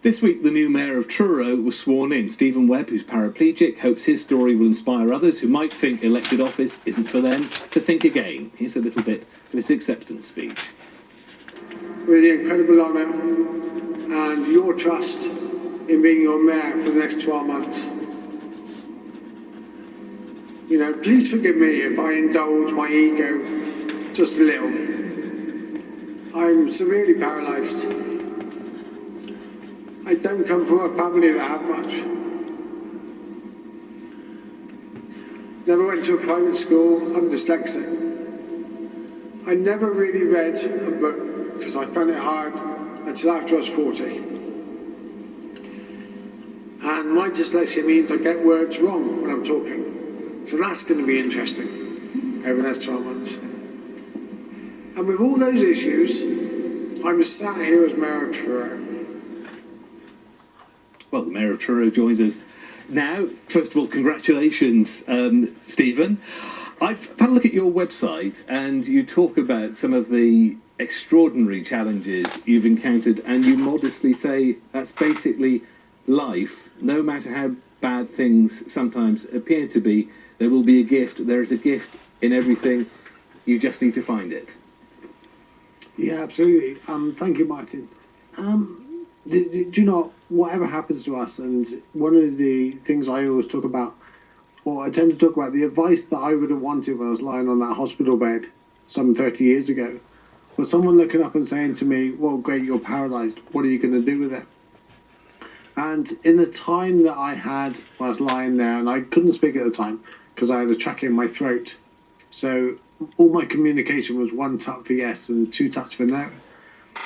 This week, the new mayor of Truro was sworn in. Stephen Webb, who's paraplegic, hopes his story will inspire others who might think elected office isn't for them to think again. Here's a little bit of his acceptance speech. With the incredible honour and your trust in being your mayor for the next 12 months. You know, please forgive me if I indulge my ego just a little. I'm severely paralysed. I don't come from a family that have much. Never went to a private school. I'm dyslexic. I never really read a book because I found it hard until after I was 40. And my dyslexia means I get words wrong when I'm talking. So that's going to be interesting over the next 12 months. And with all those issues, I'm sat here as Mayor of Truro. Well, the Mayor of Truro joins us now. First of all, congratulations, Stephen. I've had a look at your website and you talk about some of the extraordinary challenges you've encountered, and you modestly say that's basically life. No matter how bad things sometimes appear to be, there will be a gift. There is a gift in everything. You just need to find it. Yeah, absolutely. Thank you, Martin. Do you know, whatever happens to us, and one of the things I always talk about, or I tend to talk about, the advice that I would have wanted when I was lying on that hospital bed some 30 years ago, was someone looking up and saying to me, well, great, you're paralysed. What are you going to do with it? And in the time that I had when I was lying there, and I couldn't speak at the time because I had a track in my throat, so all my communication was one tap for yes and two taps for no.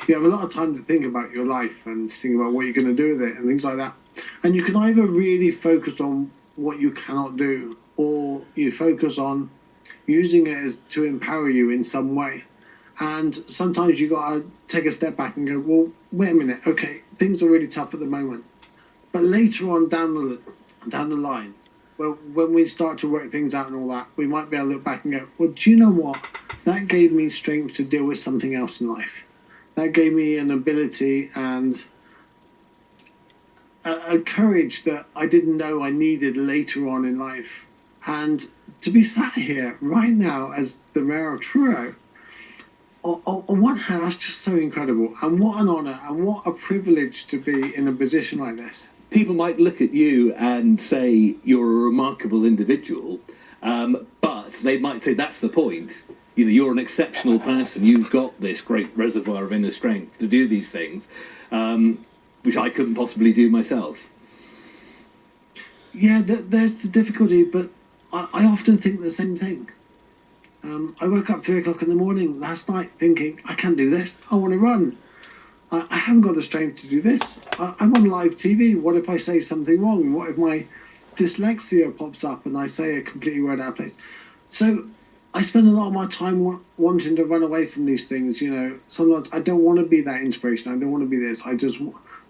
You have a lot of time to think about your life and think about what you're going to do with it and things like that. And you can either really focus on what you cannot do, or you focus on using it as to empower you in some way. And sometimes you got to take a step back and go, well, wait a minute, okay, things are really tough at the moment. But later on down the line, well, when we start to work things out and all that, we might be able to look back and go, well, do you know what? That gave me strength to deal with something else in life. That gave me an ability and a courage that I didn't know I needed later on in life. And to be sat here right now as the Mayor of Truro, on one hand, that's just so incredible. And what an honour and what a privilege to be in a position like this. People might look at you and say you're a remarkable individual, but they might say that's the point. You know, you're an exceptional person. You've got this great reservoir of inner strength to do these things, which I couldn't possibly do myself. Yeah, there's the difficulty, but I often think the same thing. I woke up 3 o'clock in the morning last night thinking, I can't do this. I want to run. I haven't got the strength to do this. I'm on live TV. What if I say something wrong? What if my dyslexia pops up and I say a completely word out of place? So I spend a lot of my time wanting to run away from these things. You know, sometimes I don't want to be that inspiration. I don't want to be this. I just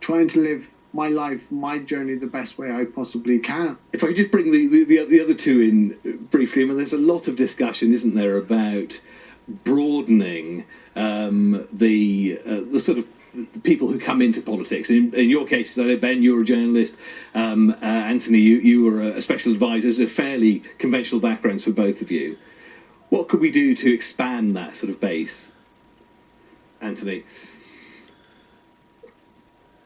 trying to live my life, my journey, the best way I possibly can. If I could just bring the other two in briefly, I mean, there's a lot of discussion, isn't there, about broadening the sort of people who come into politics. In your case, Ben, you're a journalist. Anthony, you were a special advisor. There's a fairly conventional backgrounds for both of you. What could we do to expand that sort of base? Anthony?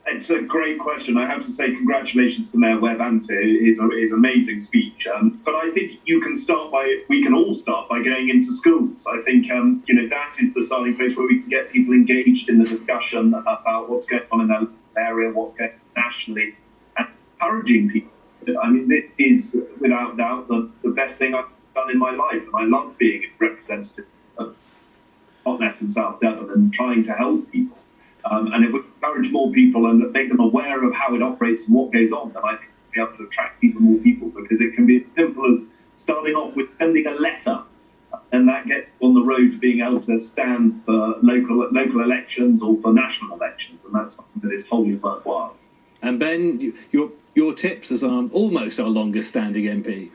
It's a great question. I have to say congratulations to Mayor Webb and to his amazing speech. But I think we can all start by going into schools. I think, that is the starting place where we can get people engaged in the discussion about what's going on in their area, what's going on nationally, and encouraging people. I mean, this is without doubt the best thing I've done in my life. And I love being a representative of Totnes and South Devon and trying to help people. And if we encourage more people and make them aware of how it operates and what goes on, then I think we'll be able to attract even more people, because it can be as simple as starting off with sending a letter, and that gets on the road to being able to stand for local elections or for national elections, and that's something that is wholly worthwhile. And Ben, your tips as almost our longest standing MP.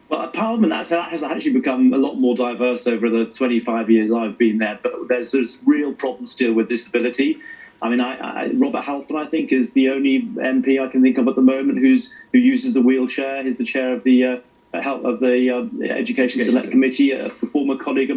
Well, Parliament has actually become a lot more diverse over the 25 years I've been there, but there's real problems still with disability. I mean, Robert Halfon, I think, is the only MP I can think of at the moment who uses a wheelchair. He's the chair of the Education Select Committee. A former colleague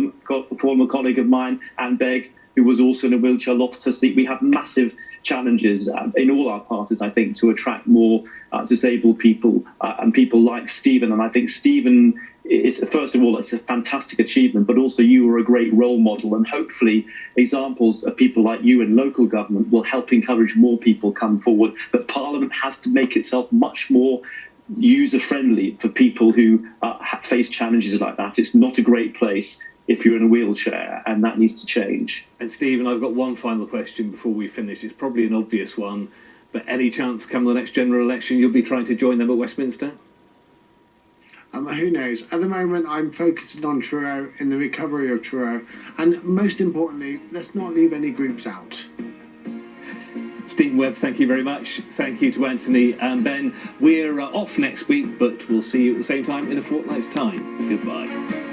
of mine, Anne Begg, who was also in a wheelchair, lost her seat. We have massive challenges in all our parties, I think, to attract more disabled people and people like Stephen. And I think Stephen is, first of all, it's a fantastic achievement, but also you are a great role model. And hopefully examples of people like you in local government will help encourage more people come forward. But Parliament has to make itself much more user-friendly for people who face challenges like that. It's not a great place if you're in a wheelchair, and that needs to change. And Stephen, I've got one final question before we finish. It's probably an obvious one, but any chance come the next general election you'll be trying to join them at Westminster? Who knows? At the moment, I'm focusing on Truro and the recovery of Truro. And most importantly, let's not leave any groups out. Stephen Webb, thank you very much. Thank you to Anthony and Ben. We're off next week, but we'll see you at the same time in a fortnight's time. Goodbye.